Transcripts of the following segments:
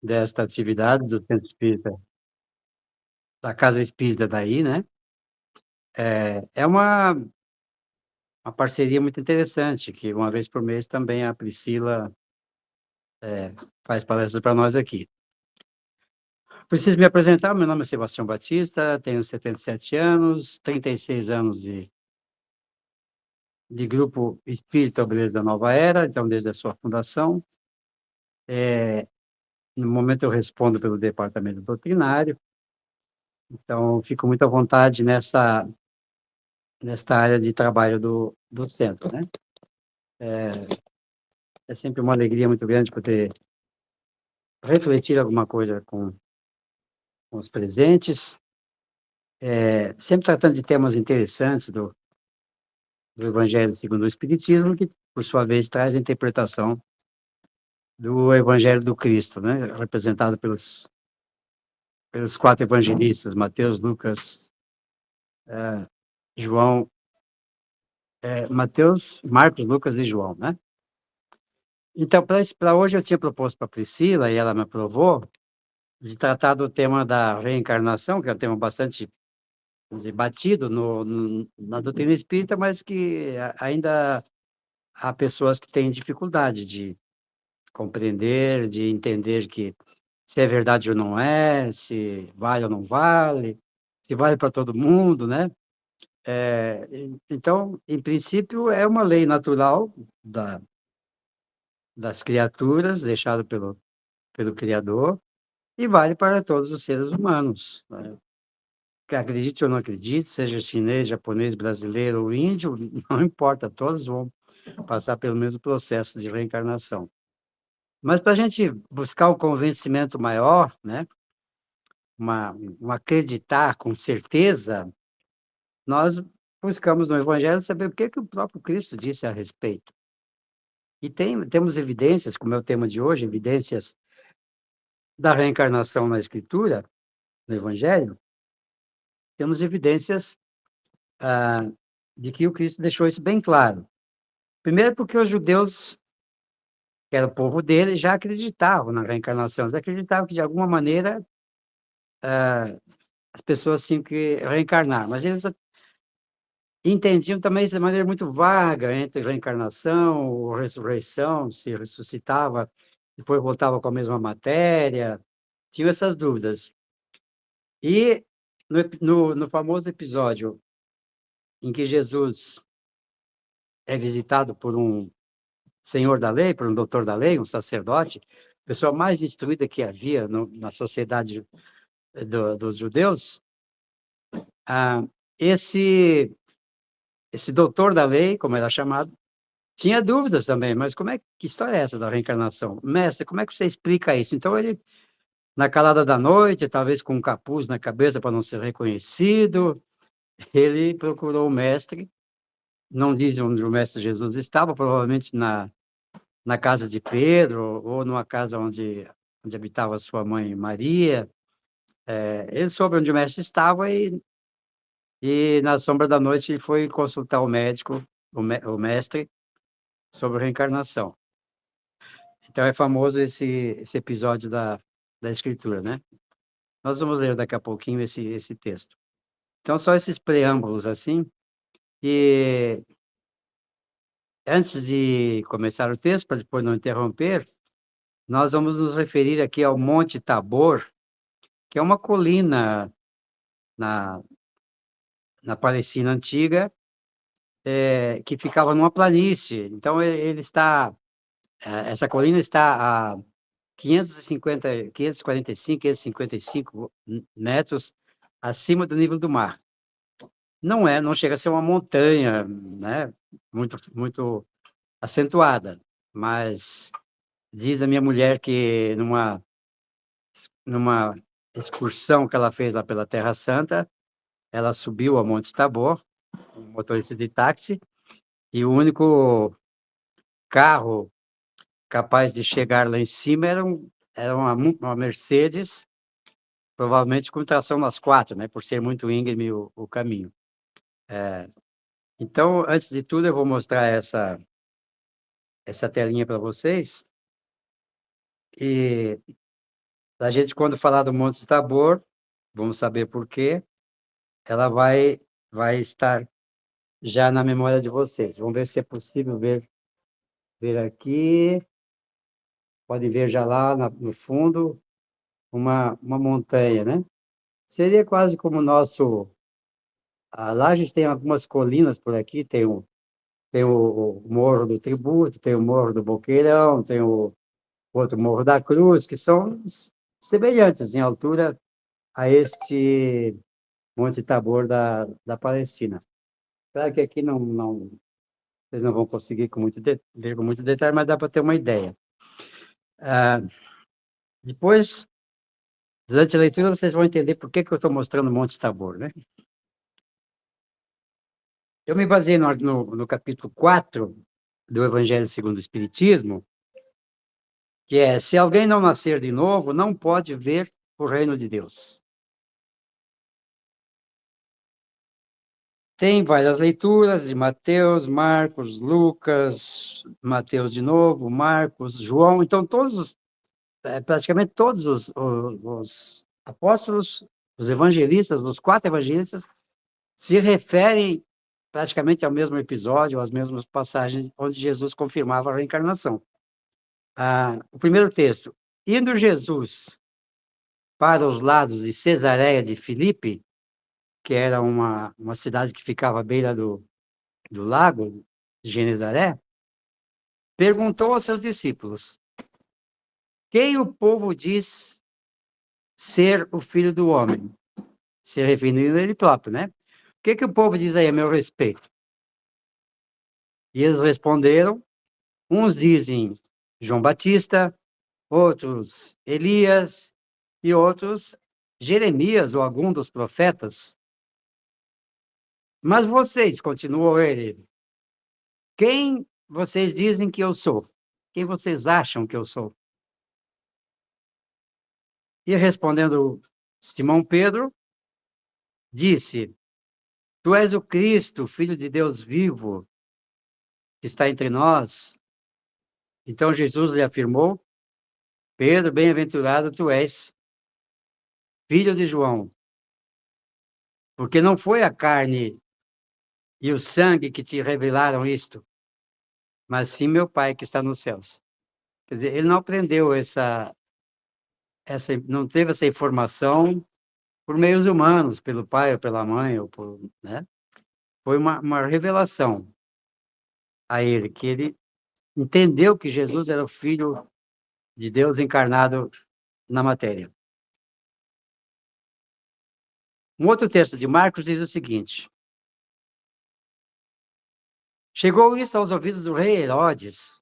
desta atividade do Centro Espírita, da Casa Espírita daí, né. É uma parceria muito interessante, que uma vez por mês também a Priscila, faz palestras para nós aqui. Preciso me apresentar, meu nome é Sebastião Batista, tenho 77 anos, 36 anos de Grupo Espírita Obreiros da Nova Era, então desde a sua fundação. No momento eu respondo pelo departamento doutrinário, então fico muito à vontade nesta área de trabalho do centro, né. É sempre uma alegria muito grande poder refletir alguma coisa com os presentes, sempre tratando de temas interessantes do Evangelho segundo o Espiritismo, que, por sua vez, traz a interpretação do Evangelho do Cristo, né, representado pelos 4 evangelistas, Mateus, Lucas, João, Mateus, Marcos, Lucas e João, né. Então, para hoje eu tinha proposto para a Priscila, e ela me aprovou, de tratar do tema da reencarnação, que é um tema bastante debatido na doutrina espírita, mas que ainda há pessoas que têm dificuldade de compreender, de entender que se é verdade ou não é, se vale ou não vale, se vale para todo mundo, né. Então, em princípio, é uma lei natural das criaturas, deixada pelo Criador, e vale para todos os seres humanos, né. Que acredite ou não acredite, seja chinês, japonês, brasileiro ou índio, não importa, todos vão passar pelo mesmo processo de reencarnação. Mas para a gente buscar um convencimento maior, né, um acreditar com certeza, nós buscamos no Evangelho saber o que que o próprio Cristo disse a respeito. E temos evidências, como é o tema de hoje, evidências da reencarnação na Escritura, no Evangelho, temos evidências, ah, de que o Cristo deixou isso bem claro. Primeiro porque os judeus, que era o povo dele, já acreditavam na reencarnação, eles acreditavam que de alguma maneira, as pessoas tinham que reencarnar, mas eles entendiam também isso de maneira muito vaga, entre reencarnação ou ressurreição, se ressuscitava, depois voltava com a mesma matéria, tinham essas dúvidas. E no famoso episódio em que Jesus é visitado por um senhor da lei, por um doutor da lei, um sacerdote, pessoa mais instruída que havia na sociedade dos judeus, ah, esse esse doutor da lei, como era chamado, tinha dúvidas também, mas como é que história é essa da reencarnação? Mestre, como é que você explica isso? Então ele, na calada da noite, talvez com um capuz na cabeça para não ser reconhecido, ele procurou o mestre, não diz onde o mestre Jesus estava, provavelmente na casa de Pedro ou numa casa onde habitava sua mãe Maria. Ele soube onde o mestre estava e na sombra da noite ele foi consultar o médico, o mestre, sobre reencarnação. Então é famoso esse episódio da escritura, né. Nós vamos ler daqui a pouquinho esse texto. Então só esses preâmbulos, assim, e antes de começar o texto, para depois não interromper, nós vamos nos referir aqui ao Monte Tabor, que é uma colina na na Palestina antiga, que ficava numa planície. Então ele está, essa colina está a 545 metros acima do nível do mar. Não chega a ser uma montanha, né, muito acentuada, mas diz a minha mulher que numa excursão que ela fez lá pela Terra Santa, ela subiu ao Monte Tabor, um motorista de táxi, e o único carro capaz de chegar lá em cima era uma Mercedes, provavelmente com tração nas 4, né, por ser muito íngreme o caminho. Então, antes de tudo, eu vou mostrar essa telinha para vocês, e A gente, quando falar do Monte Tabor, vamos saber por quê, ela vai estar já na memória de vocês. Vamos ver se é possível ver aqui. Podem ver já lá no fundo uma montanha, né? Seria quase como o nosso. A Lages tem algumas colinas por aqui, tem o Morro do Tributo, tem o Morro do Boqueirão, tem o outro Morro da Cruz, que são semelhantes em altura a este Monte Tabor da Palestina. Claro que aqui vocês não vão conseguir ver com muito detalhe, mas dá para ter uma ideia. Ah, depois, durante a leitura, vocês vão entender por que eu estou mostrando o Monte Tabor, né? Eu me baseei no capítulo 4 do Evangelho segundo o Espiritismo, que é: se alguém não nascer de novo, não pode ver o reino de Deus. Tem várias leituras de Mateus, Marcos, Lucas, Mateus de novo, Marcos, João. Então, praticamente todos os apóstolos, os evangelistas, os 4 evangelistas, se referem praticamente ao mesmo episódio, às mesmas passagens onde Jesus confirmava a reencarnação. O primeiro texto: indo Jesus para os lados de Cesareia de Filipe, que era uma cidade que ficava à beira do lago de Genezaré, perguntou aos seus discípulos: quem o povo diz ser o filho do homem? Se referindo a ele próprio, né? O que o povo diz aí a meu respeito? E eles responderam: uns dizem João Batista, outros Elias e outros Jeremias ou algum dos profetas. Mas vocês, continuou ele, quem vocês dizem que eu sou? Quem vocês acham que eu sou? E respondendo Simão Pedro, disse: tu és o Cristo, filho de Deus vivo, que está entre nós. Então Jesus lhe afirmou: Pedro, bem-aventurado tu és, filho de João, porque não foi a carne e o sangue que te revelaram isto, mas sim meu Pai que está nos céus. Quer dizer, ele não aprendeu não teve essa informação por meios humanos, pelo pai ou pela mãe, né? Foi uma revelação a ele, que ele entendeu que Jesus era o Filho de Deus encarnado na matéria. Um outro texto de Marcos diz o seguinte: chegou isso aos ouvidos do rei Herodes,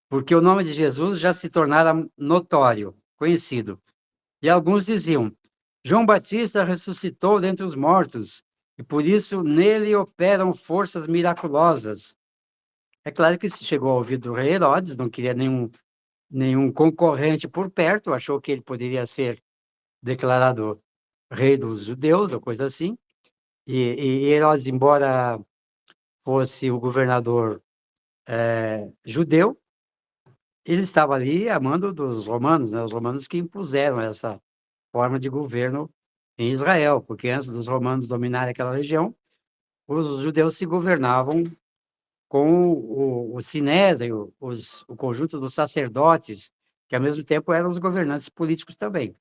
porque o nome de Jesus já se tornara notório, conhecido. E alguns diziam: João Batista ressuscitou dentre os mortos, e por isso nele operam forças miraculosas. É claro que isso chegou ao ouvido do rei Herodes, não queria nenhum concorrente por perto, achou que ele poderia ser declarado rei dos judeus, ou coisa assim. E Herodes, embora fosse o governador judeu, ele estava ali a mando dos romanos, né? Os romanos que impuseram essa forma de governo em Israel, porque antes dos romanos dominarem aquela região, os judeus se governavam com o sinédrio, o conjunto dos sacerdotes, que ao mesmo tempo eram os governantes políticos também.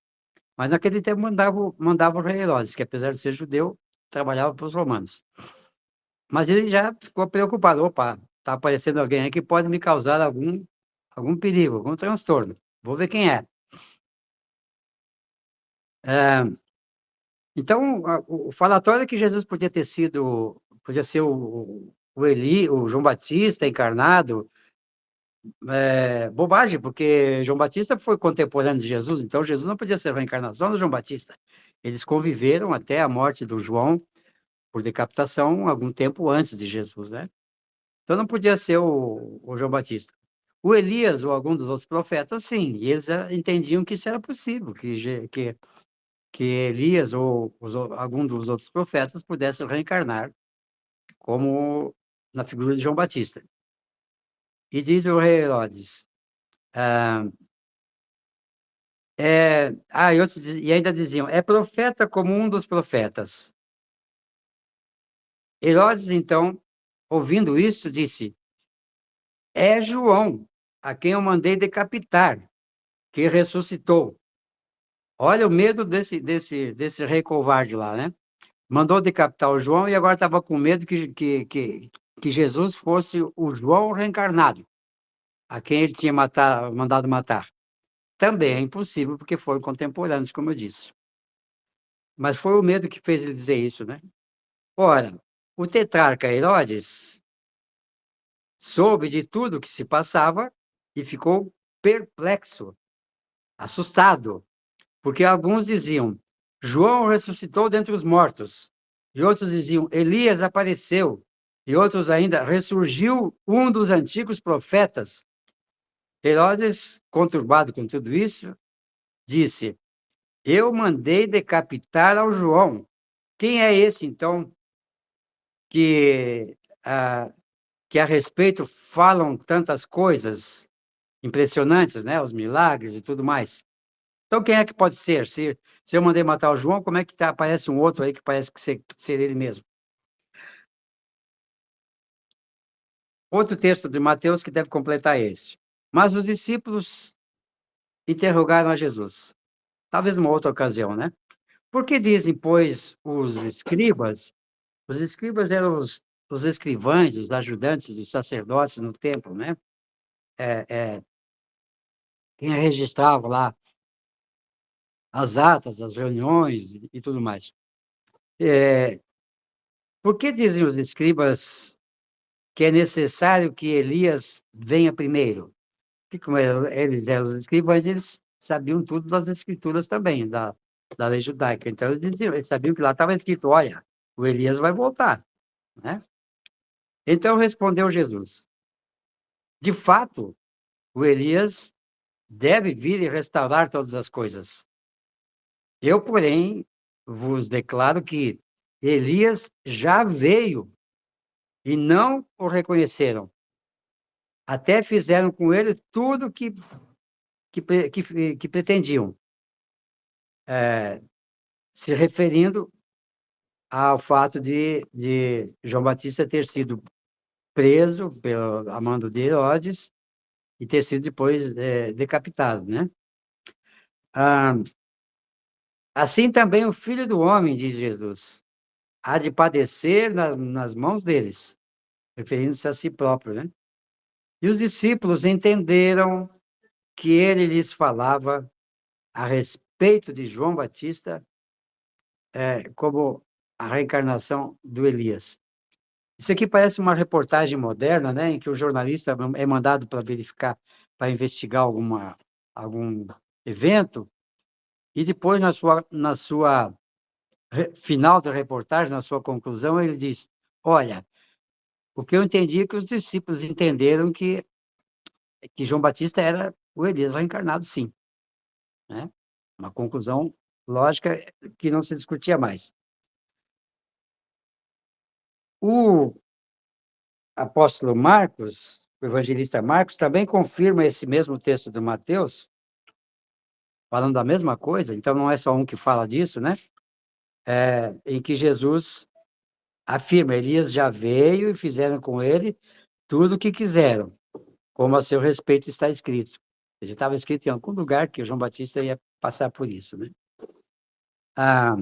Mas naquele tempo mandava o rei Herodes, que apesar de ser judeu, trabalhava para os romanos. Mas ele já ficou preocupado: opa, está aparecendo alguém aí que pode me causar algum perigo, algum transtorno. Vou ver quem é. Então, o falatório que Jesus podia ser o João Batista encarnado, bobagem, porque João Batista foi contemporâneo de Jesus, então Jesus não podia ser a reencarnação do João Batista. Eles conviveram até a morte do João por decapitação algum tempo antes de Jesus, né? Então não podia ser o João Batista. O Elias ou algum dos outros profetas, sim, e eles entendiam que isso era possível, que Elias ou algum dos outros profetas pudessem reencarnar como na figura de João Batista. E diz o rei Herodes: E ainda diziam, é profeta como um dos profetas. Herodes, então, ouvindo isso, disse, é João, a quem eu mandei decapitar, que ressuscitou. Olha o medo desse rei covarde lá, né? Mandou decapitar o João e agora estava com medo que Jesus fosse o João reencarnado, a quem ele tinha mandado matar. Também é impossível, porque foram contemporâneos, como eu disse. Mas foi o medo que fez ele dizer isso, né? Ora, o tetrarca Herodes soube de tudo o que se passava e ficou perplexo, assustado, porque alguns diziam: João ressuscitou dentre os mortos, e outros diziam: Elias apareceu, e outros ainda: ressurgiu um dos antigos profetas. Herodes, conturbado com tudo isso, disse: Eu mandei decapitar ao João. Quem é esse, então, que, ah, que a respeito falam tantas coisas impressionantes, né? Os milagres e tudo mais. Então, quem é que pode ser? Se eu mandei matar o João, como é que aparece um outro aí que parece que ser ele mesmo? Outro texto de Mateus que deve completar esse. Mas os discípulos interrogaram a Jesus. Talvez numa outra ocasião, né? Por que dizem, pois, os escribas eram os escrivães, os ajudantes, os sacerdotes no templo, né? É, é, quem registrava lá as atas das reuniões e tudo mais. É, por que dizem os escribas que é necessário que Elias venha primeiro? Porque como eles eram os escribas, eles sabiam tudo das escrituras também, da lei judaica. Então, eles sabiam que lá estava escrito, olha, o Elias vai voltar, né? Então, respondeu Jesus, de fato, o Elias deve vir e restaurar todas as coisas. Eu, porém, vos declaro que Elias já veio e não o reconheceram. Até fizeram com ele tudo que pretendiam, se referindo ao fato de João Batista ter sido preso pelo a mando de Herodes e ter sido depois decapitado, né? Ah, assim também o Filho do Homem, diz Jesus, há de padecer nas mãos deles, referindo-se a si próprio, né? E os discípulos entenderam que ele lhes falava a respeito de João Batista como a reencarnação do Elias. Isso aqui parece uma reportagem moderna, né, em que o jornalista é mandado para verificar, para investigar algum evento, e depois, na sua final da reportagem, na sua conclusão, ele diz: Olha, o que eu entendi é que os discípulos entenderam que João Batista era o Elias reencarnado, sim. Né? Uma conclusão lógica que não se discutia mais. O apóstolo Marcos, o evangelista Marcos, também confirma esse mesmo texto de Mateus, falando da mesma coisa, então não é só um que fala disso, né? Em que Jesus afirma, Elias já veio e fizeram com ele tudo o que quiseram, como a seu respeito está escrito. Já estava escrito em algum lugar que o João Batista ia passar por isso, né? Ah,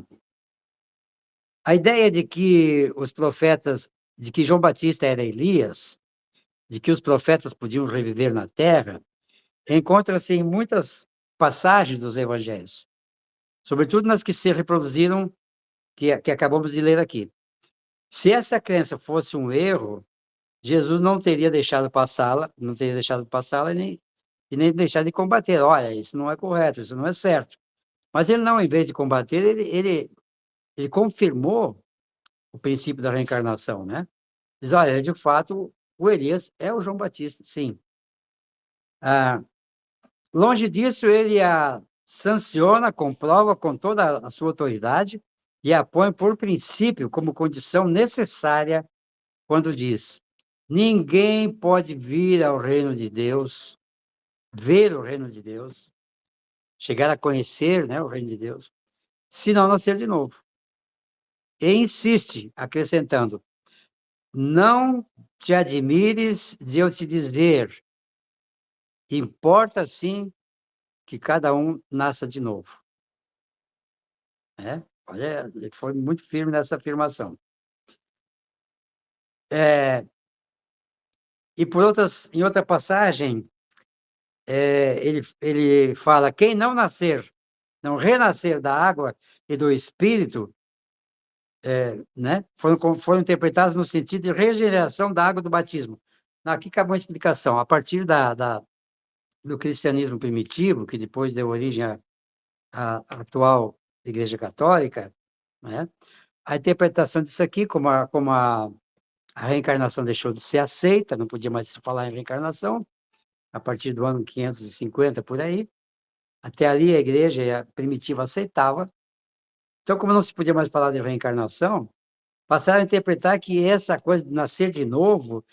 a ideia de que os profetas, de que João Batista era Elias, de que os profetas podiam reviver na terra, encontra-se em muitas passagens dos evangelhos, sobretudo nas que se reproduziram, que acabamos de ler aqui. Se essa crença fosse um erro, Jesus não teria deixado passá-la, não teria deixado passá-la e nem deixado de combater. Olha, isso não é correto, isso não é certo. Mas ele não, em vez de combater, ele confirmou o princípio da reencarnação, né? Diz, olha, de fato, o Elias é o João Batista, sim. Ah, longe disso, ele a sanciona, comprova com toda a sua autoridade e a põe por princípio como condição necessária quando diz: ninguém pode vir ao reino de Deus, ver o reino de Deus, chegar a conhecer, né, o reino de Deus, se não nascer de novo. E insiste, acrescentando: não te admires de eu te dizer, importa sim que cada um nasça de novo. Olha, ele foi muito firme nessa afirmação. E em outra passagem, ele fala: quem não nascer, não renascer da água e do Espírito, né, foram interpretados no sentido de regeneração da água do batismo. Aqui cabe uma explicação. A partir do cristianismo primitivo, que depois deu origem à atual Igreja Católica, né, a interpretação disso aqui, como a reencarnação deixou de ser aceita, não podia mais se falar em reencarnação, a partir do ano 550, por aí, até ali a igreja primitiva aceitava. Então, como não se podia mais falar de reencarnação, passaram a interpretar que essa coisa de nascer de novo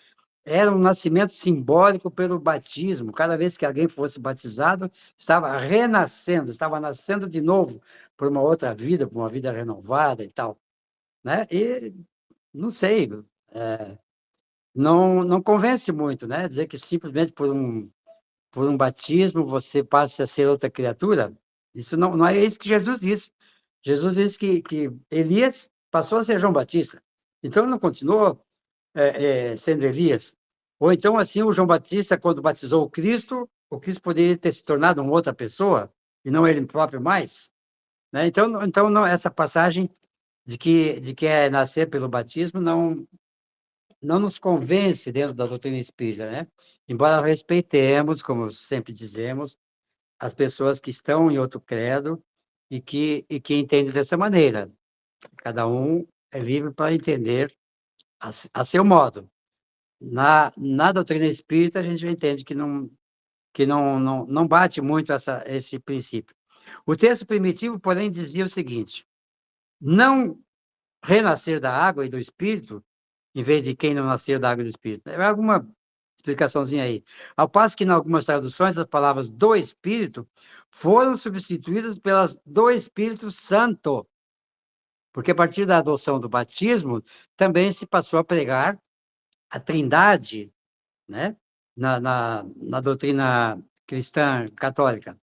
era um nascimento simbólico pelo batismo. Cada vez que alguém fosse batizado, estava renascendo, estava nascendo de novo por uma outra vida, por uma vida renovada e tal, né? E não sei, não convence muito, né? Dizer que simplesmente por um batismo você passa a ser outra criatura. Isso não é isso que Jesus disse. Jesus disse que Elias passou a ser João Batista. Então, ele não continuou sendo Elias. Ou então, assim, o João Batista, quando batizou o Cristo poderia ter se tornado uma outra pessoa, e não ele próprio mais. Né? Então não, essa passagem de que é nascer pelo batismo não nos convence dentro da doutrina espírita, né? Embora respeitemos, como sempre dizemos, as pessoas que estão em outro credo e que entendem dessa maneira. Cada um é livre para entender a seu modo. Na doutrina espírita, a gente já entende que não bate muito esse princípio. O texto primitivo, porém, dizia o seguinte: não renascer da água e do espírito, em vez de quem não nascer da água e do espírito. É alguma explicaçãozinha aí. Ao passo que, em algumas traduções, as palavras do espírito foram substituídas pelas do Espírito Santo, porque a partir da adoção do batismo, também se passou a pregar a Trindade, né? Na doutrina cristã católica.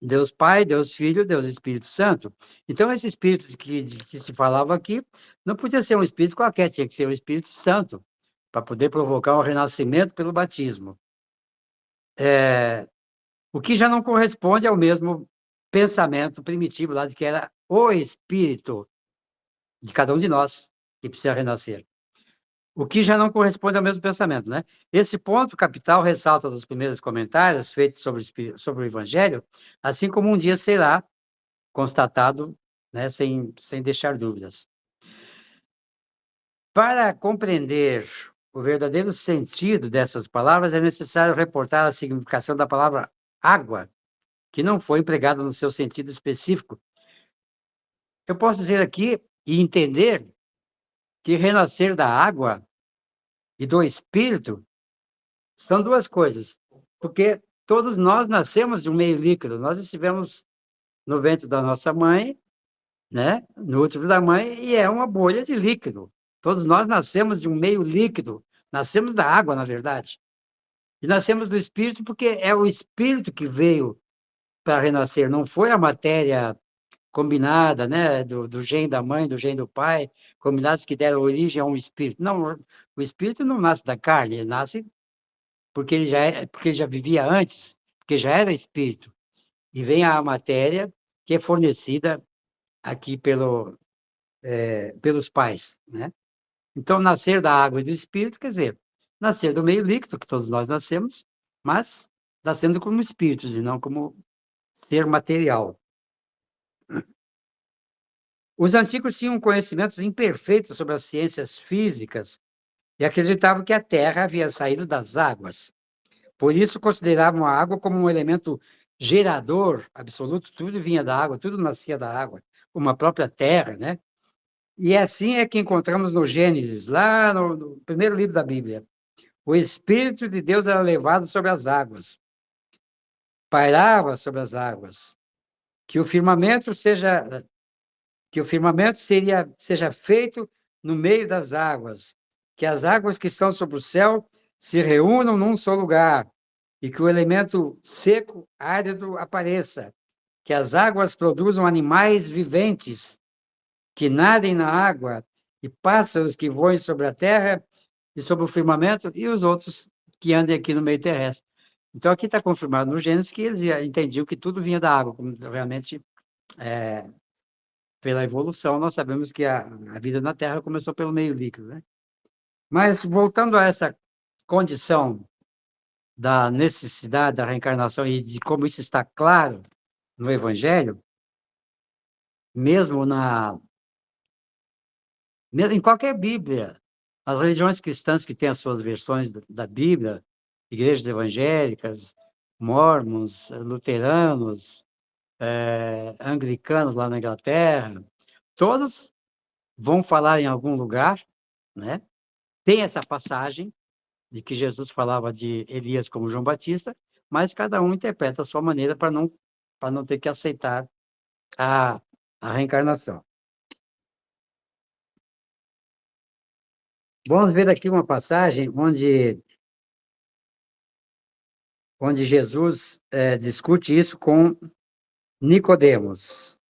Deus Pai, Deus Filho, Deus Espírito Santo. Então, esse Espírito de que se falava aqui não podia ser um Espírito qualquer, tinha que ser o Espírito Santo, para poder provocar o renascimento pelo batismo. O que já não corresponde ao mesmo pensamento primitivo lá de que era o Espírito de cada um de nós que precisa renascer. O que já não corresponde ao mesmo pensamento, né? Esse ponto capital ressalta dos primeiros comentários feitos sobre o Evangelho, assim como um dia será constatado, né, sem deixar dúvidas. Para compreender o verdadeiro sentido dessas palavras, é necessário reportar a significação da palavra água, que não foi empregada no seu sentido específico. Eu posso dizer aqui e entender que renascer da água e do Espírito são duas coisas, porque todos nós nascemos de um meio líquido, nós estivemos no ventre da nossa mãe, né, no útero da mãe, e é uma bolha de líquido. Todos nós nascemos de um meio líquido, nascemos da água, na verdade. E nascemos do Espírito porque é o Espírito que veio para renascer, não foi a matéria combinada, né, do gene da mãe, do gene do pai, combinados que deram origem a um Espírito. Não, o Espírito não nasce da carne, ele nasce porque ele já vivia antes, porque já era Espírito. E vem a matéria que é fornecida aqui pelos pais, né? Então, nascer da água e do espírito, quer dizer, nascer do meio líquido, que todos nós nascemos, mas nascendo como espíritos e não como ser material. Os antigos tinham conhecimentos imperfeitos sobre as ciências físicas e acreditavam que a Terra havia saído das águas. Por isso, consideravam a água como um elemento gerador absoluto, tudo vinha da água, tudo nascia da água, como a própria Terra, né? E assim é que encontramos no Gênesis, lá no primeiro livro da Bíblia. O Espírito de Deus era levado sobre as águas. pairava sobre as águas, que o firmamento seja feito no meio das águas, que as águas que estão sobre o céu se reúnam num só lugar, e que o elemento seco, árido, apareça, que as águas produzam animais viventes, que nadem na água, e pássaros que voem sobre a terra e sobre o firmamento, e os outros que andem aqui no meio terrestre. Então, aqui está confirmado no Gênesis que eles entendiam que tudo vinha da água, como realmente, pela evolução, nós sabemos que a vida na Terra começou pelo meio líquido, né? Mas, voltando a essa condição da necessidade da reencarnação e de como isso está claro no Evangelho, mesmo mesmo em qualquer Bíblia, as religiões cristãs que têm as suas versões da Bíblia, igrejas evangélicas, mórmons, luteranos, anglicanos lá na Inglaterra, todos vão falar em algum lugar, né? Tem essa passagem de que Jesus falava de Elias como João Batista, mas cada um interpreta a sua maneira para não ter que aceitar a, a reencarnação. Vamos ver aqui uma passagem onde Jesus discute isso com Nicodemos.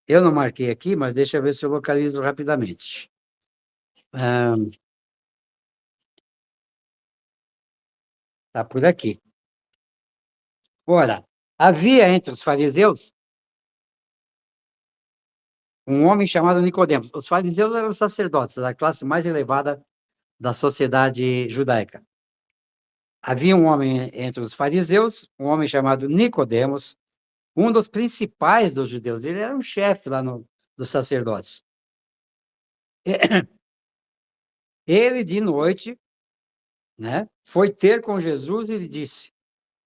Eu não marquei aqui, mas deixa eu ver se eu localizo rapidamente. Está por aqui. Ora, havia entre os fariseus um homem chamado Nicodemos. Os fariseus eram os sacerdotes, da classe mais elevada da sociedade judaica. Havia um homem entre os fariseus, um homem chamado Nicodemos, um dos principais dos judeus. Ele era um chefe lá dos sacerdotes. Ele, de noite, né, foi ter com Jesus e lhe disse: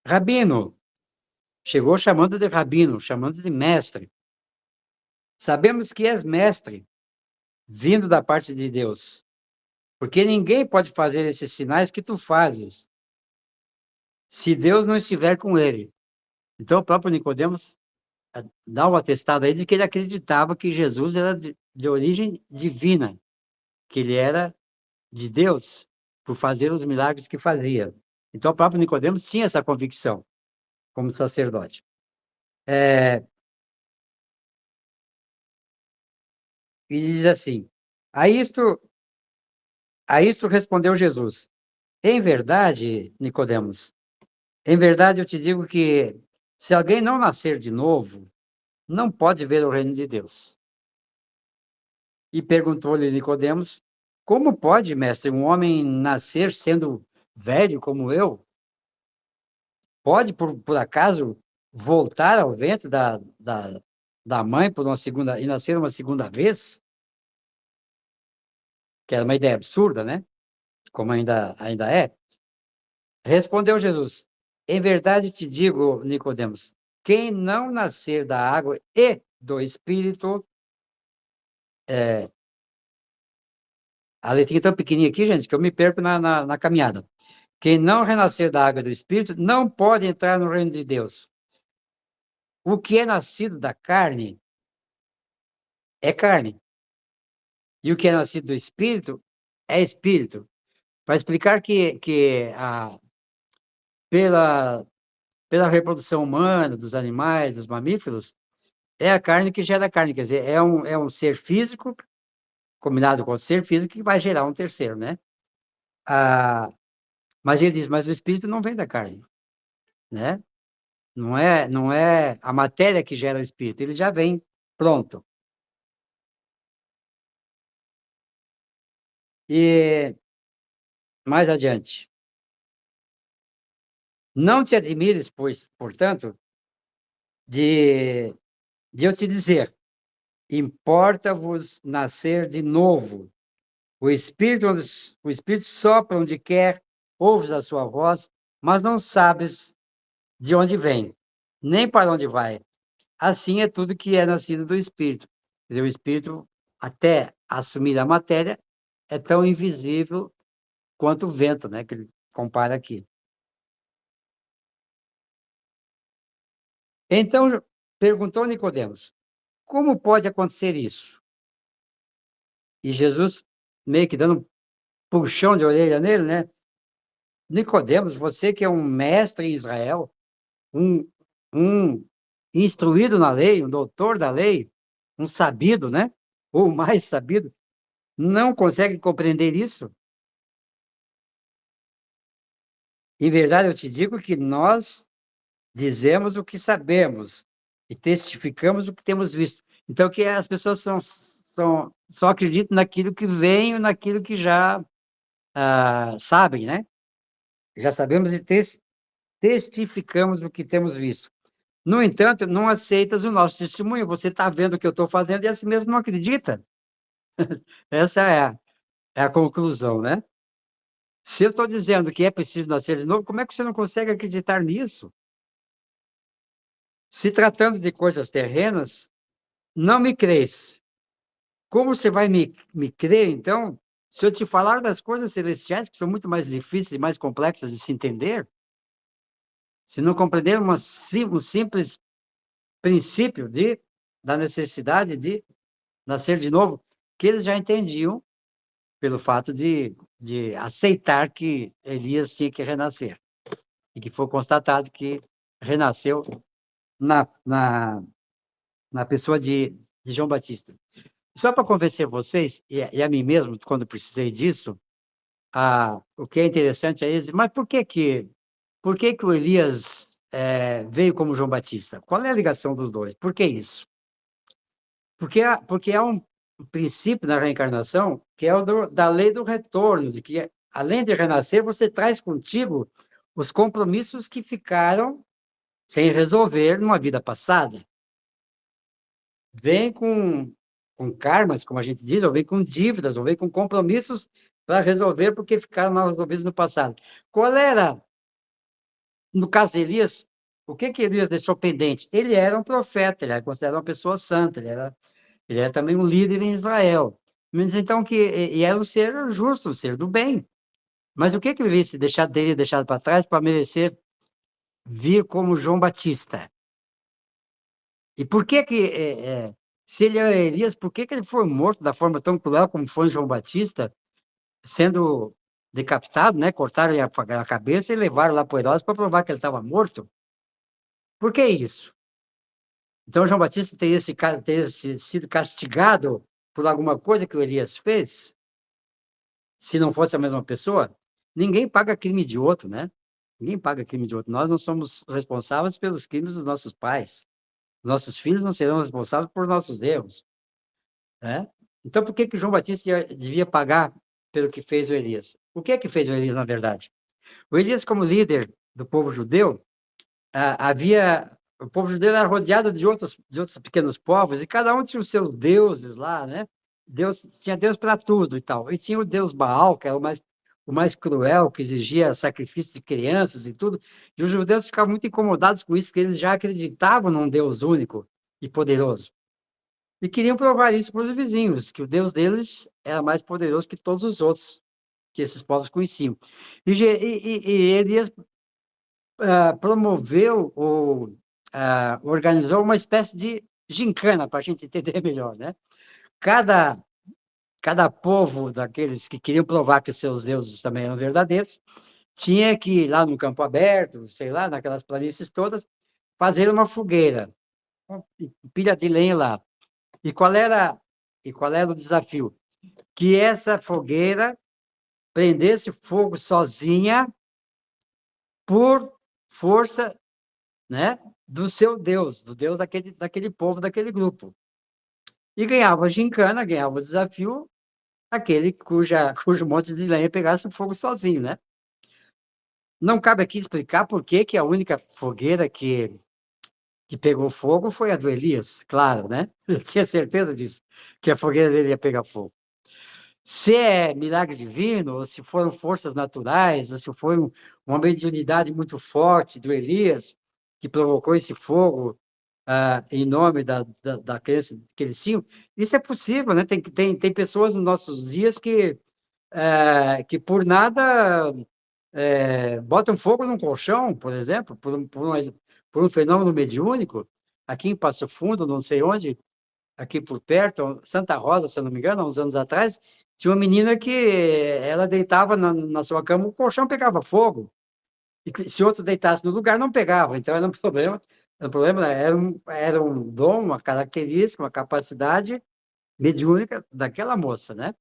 Rabino, chegou chamando de rabino, chamando de mestre. Sabemos que és mestre, vindo da parte de Deus, porque ninguém pode fazer esses sinais que tu fazes, se Deus não estiver com ele. Então, o próprio Nicodemos dá um atestado aí de que ele acreditava que Jesus era de origem divina, que ele era de Deus por fazer os milagres que fazia. Então, o próprio Nicodemos tinha essa convicção como sacerdote. E diz assim: a isto respondeu Jesus: em verdade, Nicodemos, em verdade eu te digo que se alguém não nascer de novo, não pode ver o reino de Deus. E perguntou-lhe Nicodemos: como pode, mestre, um homem nascer sendo velho como eu? Pode, por acaso, voltar ao ventre da mãe por uma segunda, e nascer uma segunda vez? Que era uma ideia absurda, né? Como ainda é. Respondeu Jesus: em verdade te digo, Nicodemos, quem não nascer da água e do Espírito, a letrinha tão pequenininha aqui, gente, que eu me perco na caminhada. Quem não renascer da água e do Espírito não pode entrar no reino de Deus. O que é nascido da carne é carne, e o que é nascido do Espírito é Espírito. Para explicar pela, pela reprodução humana, dos animais, dos mamíferos, é a carne que gera carne, quer dizer, é um ser físico combinado com o ser físico que vai gerar um terceiro, né? Ah, mas ele diz, mas o espírito não vem da carne, né? Não é a matéria que gera o espírito, ele já vem pronto. E mais adiante, não te admires, pois, portanto, de, de eu te dizer, importa-vos nascer de novo. O Espírito sopra onde quer, ouves a sua voz, mas não sabes de onde vem, nem para onde vai. Assim é tudo que é nascido do Espírito. Quer dizer, o Espírito, até assumir a matéria, é tão invisível quanto o vento, né, que ele compara aqui. Então, perguntou Nicodemos, como pode acontecer isso? E Jesus, meio que dando um puxão de orelha nele, né? Nicodemos, você que é um mestre em Israel, um, um instruído na lei, um doutor da lei, um sabido, né? Ou mais sabido, não consegue compreender isso? Em verdade, eu te digo que nós dizemos o que sabemos e testificamos o que temos visto. Então, que as pessoas só acreditam naquilo que vem, naquilo que já sabem, né? Já sabemos e testificamos o que temos visto. No entanto, não aceitas o nosso testemunho. Você está vendo o que eu estou fazendo e assim mesmo não acredita. Essa é a conclusão, né? Se eu estou dizendo que é preciso nascer de novo, como é que você não consegue acreditar nisso? Se tratando de coisas terrenas, não me crês. Como você vai me crer, então, se eu te falar das coisas celestiais, que são muito mais difíceis e mais complexas de se entender? Se não compreender um simples princípio da necessidade de nascer de novo, que eles já entendiam pelo fato de aceitar que Elias tinha que renascer, e que foi constatado que renasceu na, na, na pessoa de João Batista. Só para convencer vocês, e a mim mesmo, quando precisei disso, o que é interessante é isso, mas por que que o Elias veio como João Batista? Qual é a ligação dos dois? Por que isso? Porque há um princípio na reencarnação que é da lei do retorno, de que, além de renascer, você traz contigo os compromissos que ficaram sem resolver numa vida passada. Vem com karmas, como a gente diz, ou vem com dívidas, ou vem com compromissos para resolver porque ficaram mal resolvidos no passado. Qual era, no caso de Elias, o que que Elias deixou pendente? Ele era um profeta, ele era considerado uma pessoa santa, ele era também um líder em Israel. Mas então e era um ser justo, um ser do bem. Mas o que que Elias teria deixado para trás para merecer vir como João Batista? E por que que, se ele era Elias, por que que ele foi morto da forma tão cruel como foi João Batista, sendo decapitado, né? Cortaram a cabeça e levaram lá para Herodes para provar que ele estava morto? Por que isso? Então, João Batista teria sido castigado por alguma coisa que o Elias fez, se não fosse a mesma pessoa? Ninguém paga crime de outro, né? Ninguém paga crime de outro. Nós não somos responsáveis pelos crimes dos nossos pais. Nossos filhos não serão responsáveis por nossos erros, né? Então, por que que João Batista devia pagar pelo que fez o Elias? O que é que fez o Elias, na verdade? O Elias, como líder do povo judeu, o povo judeu era rodeado de outros pequenos povos, e cada um tinha os seus deuses lá, né? Tinha Deus para tudo e tal. E tinha o Deus Baal, que era o mais cruel, que exigia sacrifício de crianças e tudo. E os judeus ficavam muito incomodados com isso, porque eles já acreditavam num Deus único e poderoso. E queriam provar isso para os vizinhos, que o Deus deles era mais poderoso que todos os outros que esses povos conheciam. E Elias promoveu ou organizou uma espécie de gincana, para a gente entender melhor, né? Cada, cada povo daqueles que queriam provar que seus deuses também eram verdadeiros, tinha que ir lá no campo aberto, sei lá, naquelas planícies todas, fazer uma fogueira, uma pilha de lenha lá. E qual era o desafio? Que essa fogueira prendesse fogo sozinha por força, né, do seu Deus, do Deus daquele povo, daquele grupo. E ganhava a gincana, ganhava o desafio, aquele cujo monte de lenha pegasse o fogo sozinho, né? Não cabe aqui explicar por que que a única fogueira que pegou fogo foi a do Elias, claro, né? Eu tinha certeza disso, que a fogueira dele ia pegar fogo. Se é milagre divino, ou se foram forças naturais, ou se foi uma mediunidade muito forte do Elias, que provocou esse fogo em nome da crença que eles tinham, isso é possível, né? Tem pessoas nos nossos dias que por nada botam fogo num colchão, por exemplo, por um fenômeno mediúnico, aqui em Passo Fundo, não sei onde, aqui por perto, Santa Rosa, se eu não me engano, há uns anos atrás, tinha uma menina que ela deitava na sua cama, o colchão pegava fogo. E se outro deitasse no lugar, não pegava. Então, era um problema. Era um dom, uma característica, uma capacidade mediúnica daquela moça, né?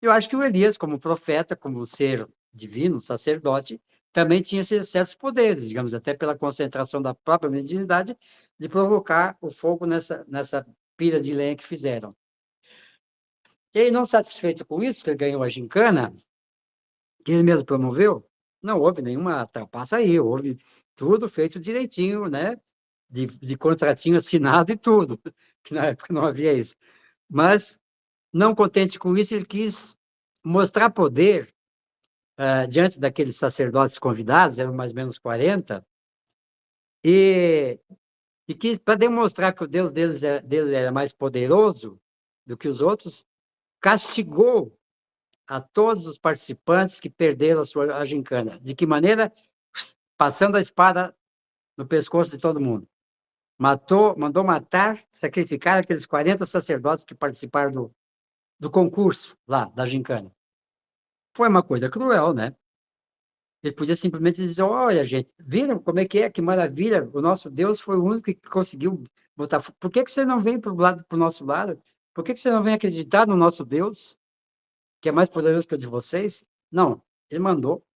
Eu acho que o Elias, como profeta, como ser divino, sacerdote, também tinha esses certos poderes, digamos, até pela concentração da própria mediunidade, de provocar o fogo nessa pilha de lenha que fizeram. E aí, não satisfeito com isso, que ele ganhou a gincana, que ele mesmo promoveu, não houve nenhuma trapaça aí, houve tudo feito direitinho, né? De contratinho assinado e tudo, que na época não havia isso. Mas, não contente com isso, ele quis mostrar poder diante daqueles sacerdotes convidados, eram mais ou menos 40, e, e quis, para demonstrar que o Deus dele era mais poderoso do que os outros, castigou a todos os participantes que perderam a gincana. De que maneira? Passando a espada no pescoço de todo mundo. Mandou matar, sacrificar aqueles 40 sacerdotes que participaram do concurso lá, da gincana. Foi uma coisa cruel, né? Ele podia simplesmente dizer, olha, gente, viram como é? Que maravilha, o nosso Deus foi o único que conseguiu botar... Por que você não vem para o nosso lado? Por que você não vem acreditar no nosso Deus, que é mais poderoso que o de vocês? Não, ele mandou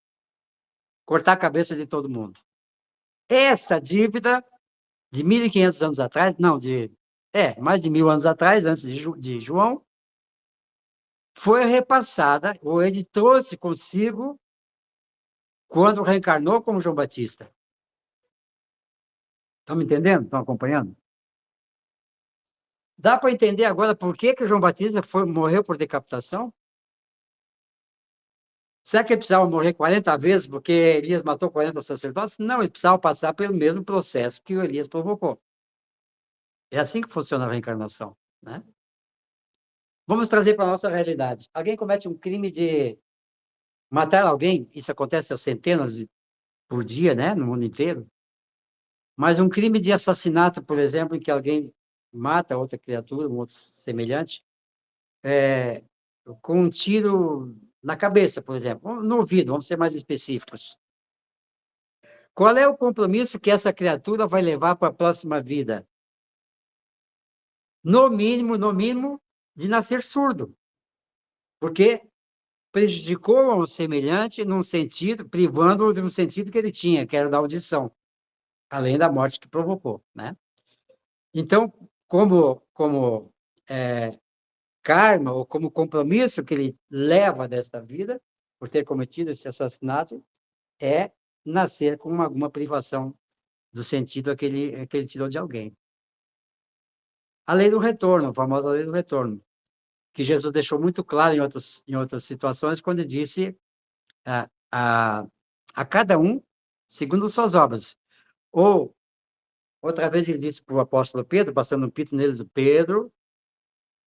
cortar a cabeça de todo mundo. Essa dívida de 1.500 anos atrás, não, mais de 1.000 anos atrás, antes de João, foi repassada, ou ele trouxe consigo quando reencarnou como João Batista. Estão me entendendo? Estão acompanhando? Dá para entender agora por que João Batista morreu por decapitação? Será que ele precisava morrer 40 vezes porque Elias matou 40 sacerdotes? Não, ele precisava passar pelo mesmo processo que o Elias provocou. É assim que funciona a reencarnação, né? Vamos trazer para a nossa realidade. Alguém comete um crime de matar alguém, isso acontece a centenas por dia, né, no mundo inteiro. Mas um crime de assassinato, por exemplo, em que alguém mata outra criatura, um outro semelhante, com um tiro na cabeça, por exemplo, no ouvido, vamos ser mais específicos. Qual é o compromisso que essa criatura vai levar para a próxima vida? No mínimo, de nascer surdo. Porque prejudicou ao semelhante num sentido, privando-o de um sentido que ele tinha, que era da audição, além da morte que provocou, né? Então, como karma, ou como compromisso que ele leva desta vida, por ter cometido esse assassinato, é nascer com alguma privação do sentido que ele tirou de alguém. A lei do retorno, a famosa lei do retorno, que Jesus deixou muito claro em outras situações, quando disse a cada um segundo suas obras. Ou, outra vez ele disse para o apóstolo Pedro, passando um pito neles, Pedro,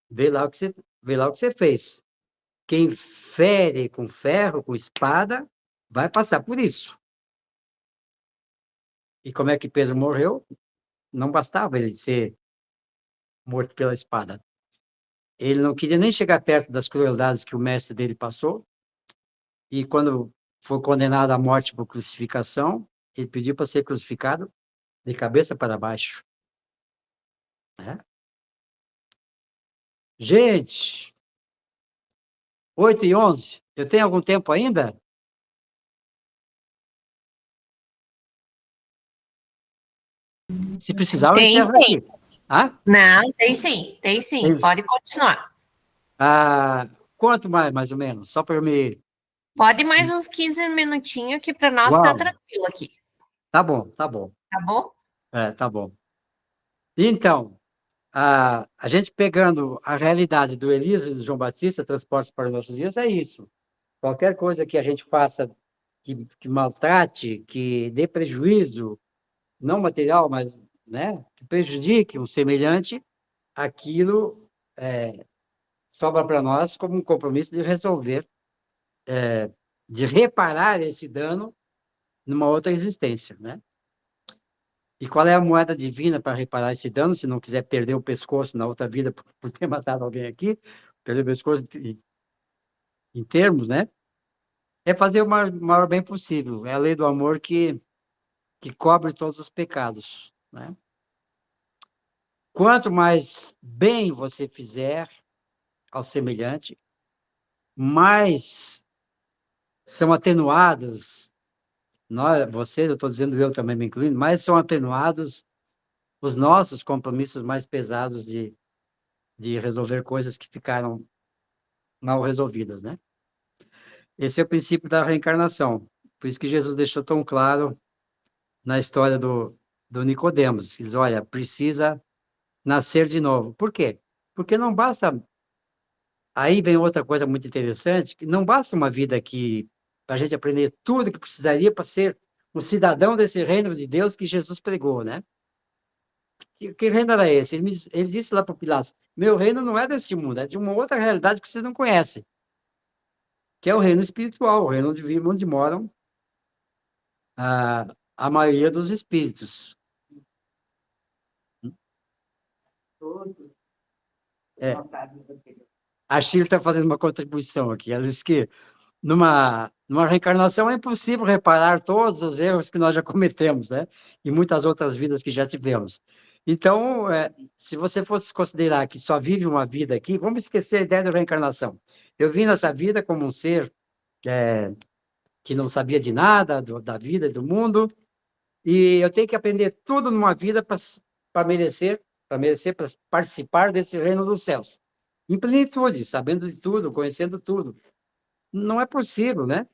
vê lá o que você fez. Quem fere com ferro, com espada, vai passar por isso. E como é que Pedro morreu? Não bastava ele ser morto pela espada. Ele não queria nem chegar perto das crueldades que o mestre dele passou. E quando foi condenado à morte por crucificação, ele pediu para ser crucificado de cabeça para baixo. Né? Gente, 8h11, eu tenho algum tempo ainda? Se precisar, eu Tem encerro sim. aqui. Ah? Não, tem sim. Pode continuar. Quanto mais ou menos? Só para eu me... Pode mais uns 15 minutinhos que para nós tá Uau, tranquilo aqui. tá bom, tá bom. Tá bom? Tá bom. Então, a gente pegando a realidade do Elias e do João Batista, transportes para os nossos dias, é isso. Qualquer coisa que a gente faça que maltrate, que dê prejuízo, não material, mas, né, que prejudique um semelhante, aquilo sobra para nós como um compromisso de resolver, de reparar esse dano numa outra existência, né? E qual é a moeda divina para reparar esse dano, se não quiser perder o pescoço na outra vida por ter matado alguém aqui, perder o pescoço em termos, né? É fazer o maior bem possível. É a lei do amor que cobre todos os pecados, né? Quanto mais bem você fizer ao semelhante, mais são atenuadas, nós, você, eu estou dizendo eu também me incluindo, mais são atenuados os nossos compromissos mais pesados de resolver coisas que ficaram mal resolvidas, né? Esse é o princípio da reencarnação. Por isso que Jesus deixou tão claro na história do Nicodemos. Diz, olha, precisa nascer de novo. Por quê? Porque não basta... Aí vem outra coisa muito interessante, que não basta uma vida aqui para a gente aprender tudo que precisaria para ser um cidadão desse reino de Deus que Jesus pregou, né? Que reino era esse? Ele disse lá para Pilatos, meu reino não é desse mundo, é de uma outra realidade que vocês não conhecem, que é o reino espiritual, o reino onde moram a maioria dos espíritos. É, a Shirley está fazendo uma contribuição aqui. Ela disse que numa reencarnação é impossível reparar todos os erros que nós já cometemos, né? E muitas outras vidas que já tivemos. Então, se você fosse considerar que só vive uma vida aqui, vamos esquecer a ideia da reencarnação. Eu vim nessa vida como um ser que não sabia de nada, da vida e do mundo, e eu tenho que aprender tudo numa vida para merecer, para participar desse reino dos céus. Em plenitude, sabendo de tudo, conhecendo tudo. Não é possível, né?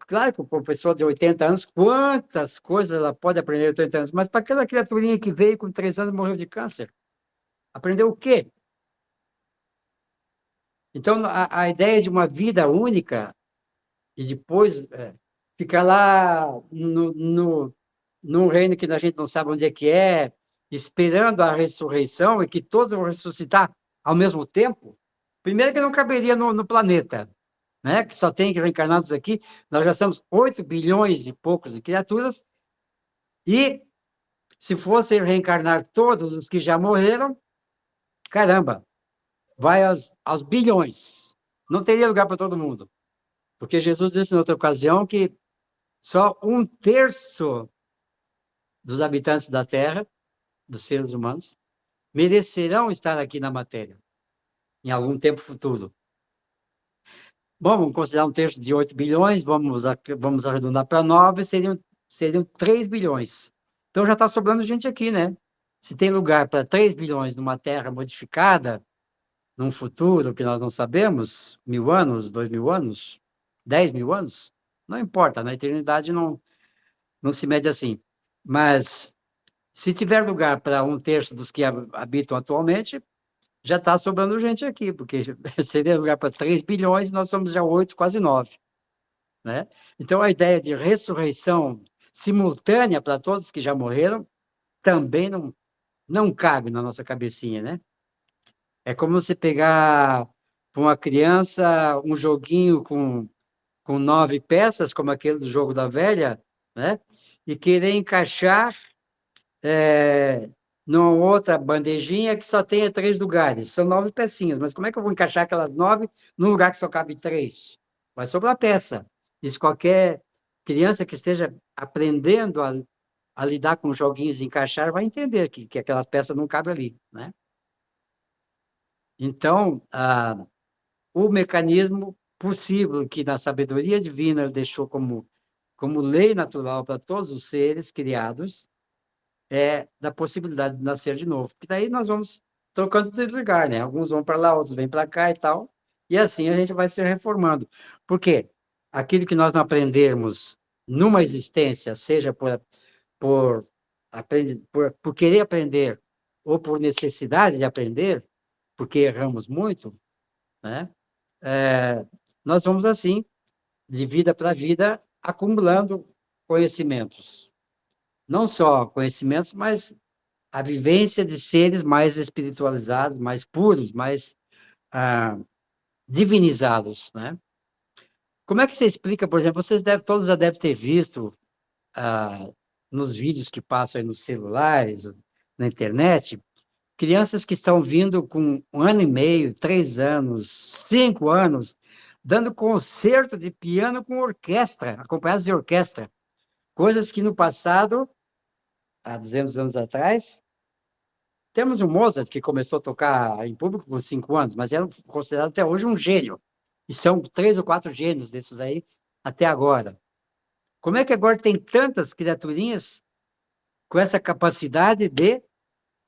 Claro que uma pessoa de 80 anos, quantas coisas ela pode aprender em 80 anos, mas para aquela criaturinha que veio com 3 anos e morreu de câncer, aprendeu o quê? Então, a ideia de uma vida única e depois ficar lá num reino que a gente não sabe onde é, esperando a ressurreição e que todos vão ressuscitar ao mesmo tempo, primeiro que não caberia no planeta, né? Que só tem reencarnados aqui, nós já somos 8 bilhões e poucos de criaturas, e se fossem reencarnar todos os que já morreram, caramba, vai aos bilhões. Não teria lugar para todo mundo. Porque Jesus disse em outra ocasião que só 1/3 dos habitantes da Terra, dos seres humanos, merecerão estar aqui na matéria, em algum tempo futuro. Bom, vamos considerar 1/3 de 8 bilhões, vamos arredondar para 9, seriam 3 bilhões. Então já está sobrando gente aqui, né? Se tem lugar para 3 bilhões numa Terra modificada, num futuro que nós não sabemos, 1.000 anos, 2.000 anos, 10.000 anos, não importa, na eternidade não se mede assim. Mas se tiver lugar para 1/3 dos que habitam atualmente, já está sobrando gente aqui, porque seria lugar para 3 bilhões, nós somos já 8, quase 9. Né? Então, a ideia de ressurreição simultânea para todos que já morreram também não cabe na nossa cabecinha, né? É como você pegar para uma criança um joguinho com 9 peças, como aquele do jogo da velha, né? E querer encaixar numa outra bandejinha que só tenha 3 lugares. São 9 pecinhas, mas como é que eu vou encaixar aquelas 9 num lugar que só cabe 3? Vai sobrar peça. Isso qualquer criança que esteja aprendendo a lidar com joguinhos e encaixar vai entender que aquelas peças não cabem ali, né? Então, o mecanismo possível que na sabedoria divina ele deixou como lei natural para todos os seres criados da possibilidade de nascer de novo. E daí nós vamos trocando de lugar, né? Alguns vão para lá, outros vêm para cá e tal. E assim a gente vai se reformando. Por quê? Aquilo que nós não aprendermos numa existência, seja por querer aprender ou por necessidade de aprender, porque erramos muito, né? Nós vamos assim, de vida para vida, acumulando conhecimentos. Não só conhecimentos, mas a vivência de seres mais espiritualizados, mais puros, mais divinizados, né? Como é que você explica, por exemplo, todos já devem ter visto nos vídeos que passam aí nos celulares, na internet, crianças que estão vindo com 1 ano e meio, 3 anos, 5 anos, dando concerto de piano com orquestra, acompanhados de orquestra. Coisas que no passado, há 200 anos atrás, temos o Mozart, que começou a tocar em público com 5 anos, mas era considerado até hoje um gênio. E são 3 ou 4 gênios desses aí até agora. Como é que agora tem tantas criaturinhas com essa capacidade de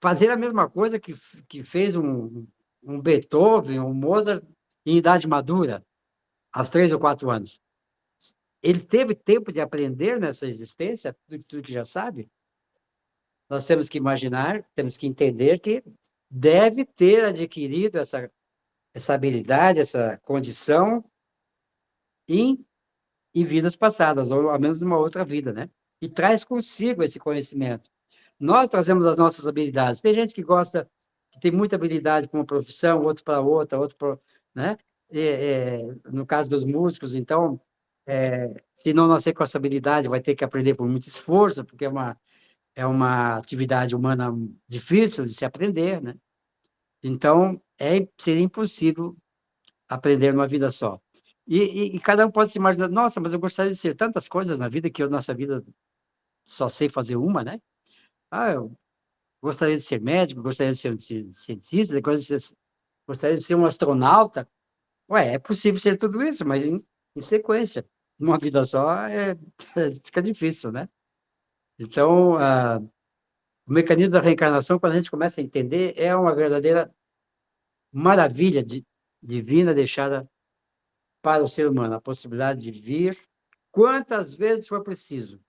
fazer a mesma coisa que fez um Beethoven, um Mozart em idade madura, aos 3 ou 4 anos? Ele teve tempo de aprender nessa existência, tudo que já sabe? Nós temos que imaginar, temos que entender que deve ter adquirido essa habilidade, essa condição em vidas passadas, ou ao menos numa outra vida, né? E traz consigo esse conhecimento. Nós trazemos as nossas habilidades. Tem gente que gosta, que tem muita habilidade para uma profissão, outro para outra, outro para... Né? No caso dos músicos, então, se não nascer com essa habilidade, vai ter que aprender por muito esforço, porque é uma atividade humana difícil de se aprender, né? Então, seria impossível aprender numa vida só. E cada um pode se imaginar, nossa, mas eu gostaria de ser tantas coisas na vida que eu, nessa vida, só sei fazer uma, né? Eu gostaria de ser médico, gostaria de ser um cientista, gostaria de ser um astronauta. Ué, é possível ser tudo isso, mas em sequência. Numa vida só, fica difícil, né? Então, o mecanismo da reencarnação, quando a gente começa a entender, é uma verdadeira maravilha divina deixada para o ser humano, a possibilidade de vir quantas vezes for preciso.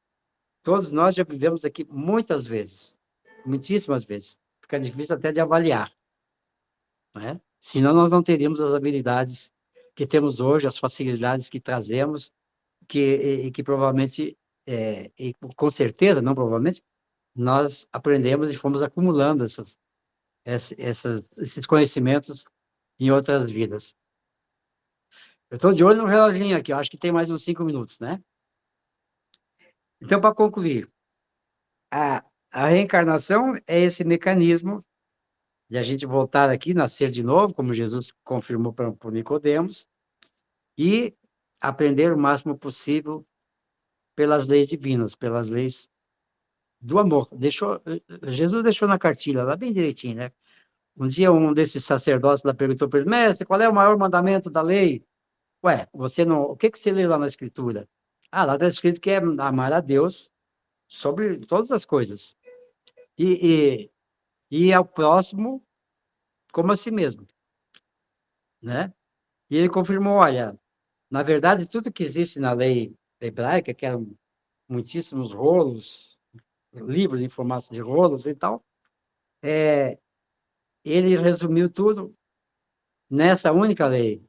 Todos nós já vivemos aqui muitas vezes, muitíssimas vezes. Fica difícil até de avaliar, né? Senão nós não teríamos as habilidades que temos hoje, as facilidades que trazemos, que provavelmente, e com certeza, não provavelmente, nós aprendemos e fomos acumulando esses conhecimentos em outras vidas. Eu estou de olho no reloginho aqui, eu acho que tem mais uns 5 minutos, né? Então, para concluir, a reencarnação é esse mecanismo de a gente voltar aqui, nascer de novo, como Jesus confirmou para Nicodemos, e aprender o máximo possível pelas leis divinas, pelas leis do amor. Jesus deixou na cartilha lá bem direitinho, né? Um dia um desses sacerdotes lá perguntou para ele, mestre, qual é o maior mandamento da lei? Ué, você não... O que você lê lá na Escritura? Lá está escrito que é amar a Deus sobre todas as coisas. E ao próximo como a si mesmo, né? E ele confirmou, olha, na verdade, tudo que existe na lei hebraica, que eram muitíssimos rolos, livros em formato de rolos e tal, ele resumiu tudo nessa única lei.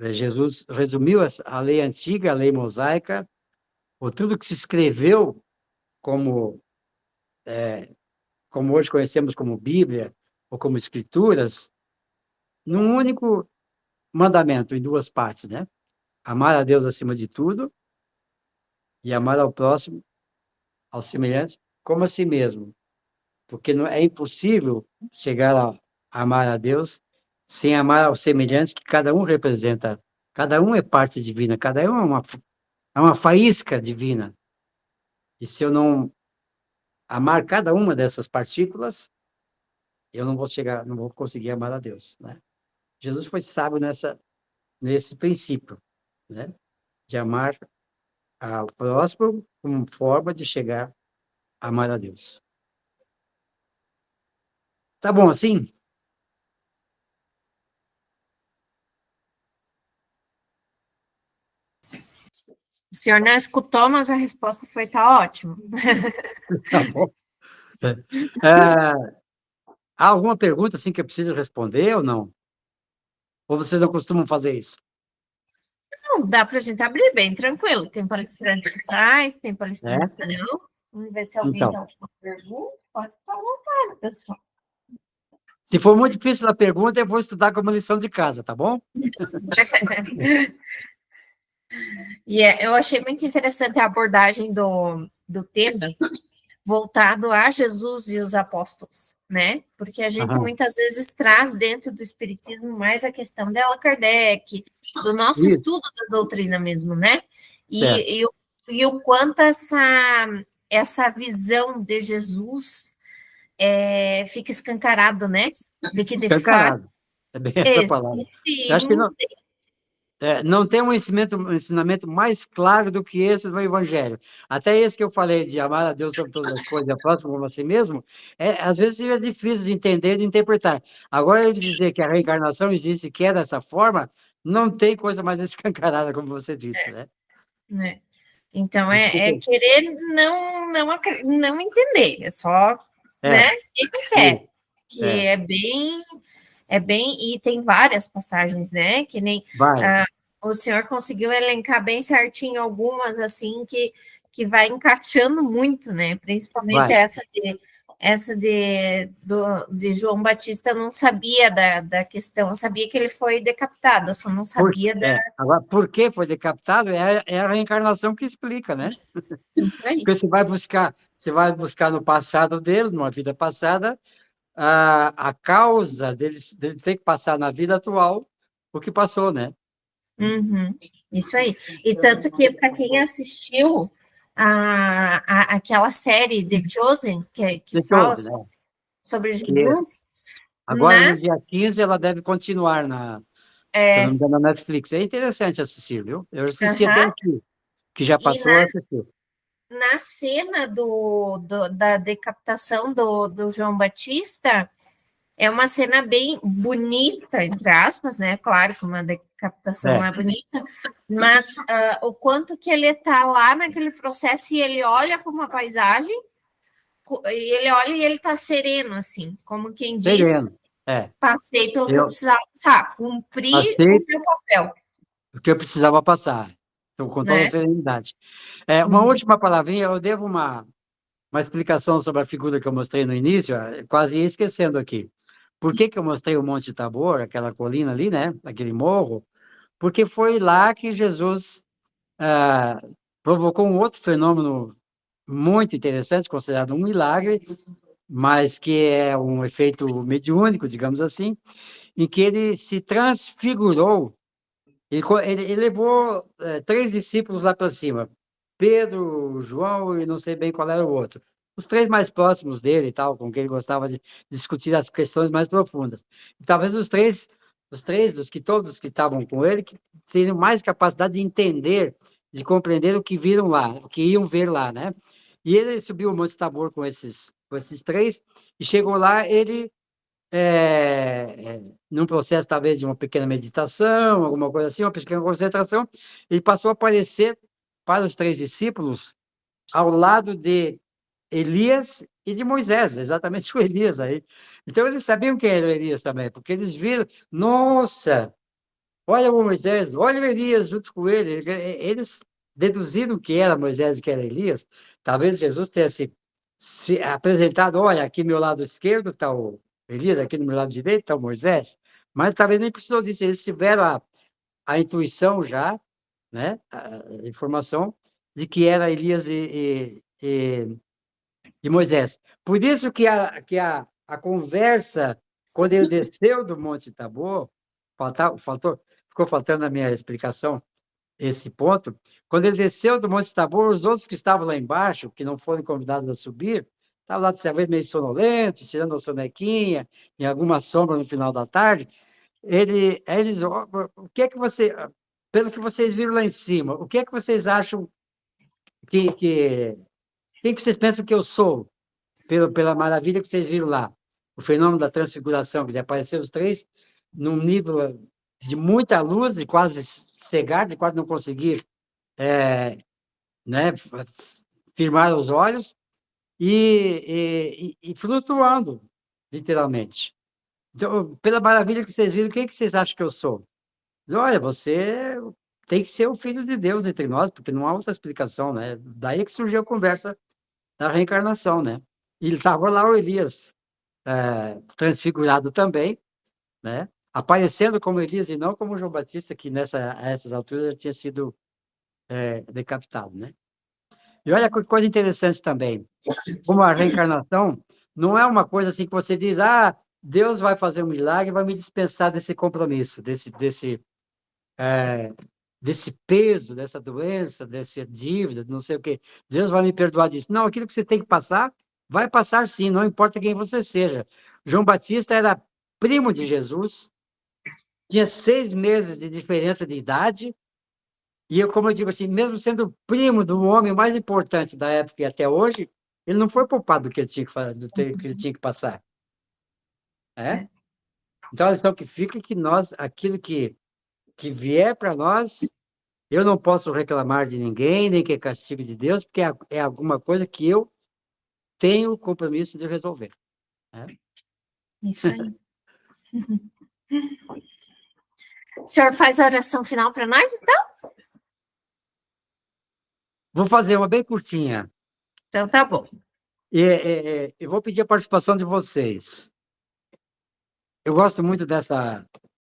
Jesus resumiu a lei antiga, a lei mosaica, ou tudo que se escreveu como hoje conhecemos como Bíblia, ou como Escrituras, num único mandamento, em 2 partes, né? Amar a Deus acima de tudo e amar ao próximo, ao semelhante, como a si mesmo. Porque não, é impossível chegar a amar a Deus sem amar ao semelhante que cada um representa. Cada um é parte divina, cada um é uma faísca divina. E se eu não amar cada uma dessas partículas, eu não vou conseguir amar a Deus, né? Jesus foi sábio nesse princípio, né? De amar ao próximo como forma de chegar a amar a Deus. Tá bom assim? O senhor não escutou, mas a resposta foi tá ótimo. Tá bom. Há alguma pergunta assim que eu preciso responder ou não? Ou vocês não costumam fazer isso? Não, dá para a gente abrir bem tranquilo. Tem palestrante atrás, tem palestrante não. Vamos ver se alguém tem alguma pergunta. Pode ficar à vontade, pessoal. Se for muito difícil a pergunta, eu vou estudar como lição de casa, tá bom? Eu achei muito interessante a abordagem do do tema voltado a Jesus e os apóstolos, né? Porque a gente muitas vezes traz dentro do espiritismo mais a questão de Allan Kardec, do nosso estudo da doutrina mesmo, né? E o quanto essa visão de Jesus fica escancarado, né? De que, de fato, Escancarado. É bem essa palavra. Eu acho que não tem um ensinamento mais claro do que esse do Evangelho. Até esse que eu falei, de amar a Deus sobre todas as coisas, e a próximo como a si mesmo, às vezes é difícil de entender, de interpretar. Agora, ele dizer que a reencarnação existe, que é dessa forma, não tem coisa mais escancarada, como você disse, né? Então, querer não entender, é só, né, que quer. Que é bem, e tem várias passagens, né, que nem o senhor conseguiu elencar bem certinho algumas, assim, que vai encaixando muito, né, principalmente essa de João Batista. Eu não sabia da questão, eu sabia que ele foi decapitado, eu só não sabia Agora, por que foi decapitado é a reencarnação que explica, né? Isso aí. Porque você vai buscar no passado dele, numa vida passada, a causa dele ter que passar na vida atual o que passou, né? Isso aí. E tanto que, para quem assistiu aquela série The Chosen, que fala sobre Jesus, agora, no dia 15, ela deve continuar se eu não me engano, na Netflix. É interessante assistir, viu? Eu assisti até aqui, que já passou, eu assisti. Na cena da decapitação do João Batista, é uma cena bem bonita, entre aspas, né? Claro que uma decapitação é bonita, mas o quanto que ele está lá naquele processo e ele olha para uma paisagem, e ele olha e ele está sereno, assim, como quem diz, passei pelo que eu precisava passar, cumpri o meu papel. O que eu precisava passar, então, com toda serenidade. Uma última palavrinha, eu devo uma explicação sobre a figura que eu mostrei no início, quase ia esquecendo aqui. Por que eu mostrei o Monte Tabor, aquela colina ali, né? Aquele morro? Porque foi lá que Jesus provocou um outro fenômeno muito interessante, considerado um milagre, mas que é um efeito mediúnico, digamos assim, em que ele se transfigurou. Ele levou 3 discípulos lá para cima, Pedro, João e não sei bem qual era o outro. Os 3 mais próximos dele e tal, com quem ele gostava de discutir as questões mais profundas. E talvez todos que estavam com ele, que teriam mais capacidade de entender, de compreender o que viram lá, o que iam ver lá, né? E ele subiu o Monte Tabor com esses 3, e chegou lá, ele num processo talvez de uma pequena meditação, alguma coisa assim, uma pequena concentração, ele passou a aparecer para os 3 discípulos ao lado de Elias e de Moisés, exatamente o Elias aí. Então, eles sabiam quem era o Elias também, porque eles viram, nossa, olha o Moisés, olha o Elias junto com ele. Eles deduziram que era Moisés e que era Elias. Talvez Jesus tenha se apresentado, olha, aqui do meu lado esquerdo está o Elias, aqui do meu lado direito está o Moisés, mas talvez nem precisou disso, eles tiveram a intuição já, né, a informação de que era Elias e Moisés. Por isso que a conversa, quando ele desceu do Monte Tabor, ficou faltando na minha explicação esse ponto, quando ele desceu do Monte Tabor, os outros que estavam lá embaixo, que não foram convidados a subir, estavam lá, talvez, meio sonolentos, tirando a sonequinha, em alguma sombra no final da tarde. Eles, o que é que pelo que vocês viram lá em cima, o que é que vocês acham quem que vocês pensam que eu sou? Pela maravilha que vocês viram lá. O fenômeno da transfiguração, que apareceram os 3 num nível de muita luz, e quase cegar, de quase não conseguir né, firmar os olhos, e flutuando, literalmente. Então, pela maravilha que vocês viram, quem que vocês acham que eu sou? Olha, você tem que ser o Filho de Deus entre nós, porque não há outra explicação, né? Daí que surgiu a conversa da reencarnação, né? E estava lá o Elias, transfigurado também, né? Aparecendo como Elias e não como João Batista, que a essas alturas já tinha sido decapitado, né? E olha que coisa interessante também, como a reencarnação não é uma coisa assim que você diz, Deus vai fazer um milagre e vai me dispensar desse compromisso, desse peso, dessa doença, dessa dívida, não sei o quê. Deus vai me perdoar disso. Não, aquilo que você tem que passar, vai passar sim, não importa quem você seja. João Batista era primo de Jesus, tinha 6 meses de diferença de idade, e eu, como eu digo assim, mesmo sendo primo do homem mais importante da época e até hoje, ele não foi poupado do que ele tinha que, que ele tinha que passar. É? Então, a lição que fica é que nós, aquilo que vier para nós, eu não posso reclamar de ninguém, nem que é castigo de Deus, porque é alguma coisa que eu tenho o compromisso de resolver. Né? Isso aí. O senhor faz a oração final para nós, então? Vou fazer uma bem curtinha. Então, tá bom. Eu vou pedir a participação de vocês. Eu gosto muito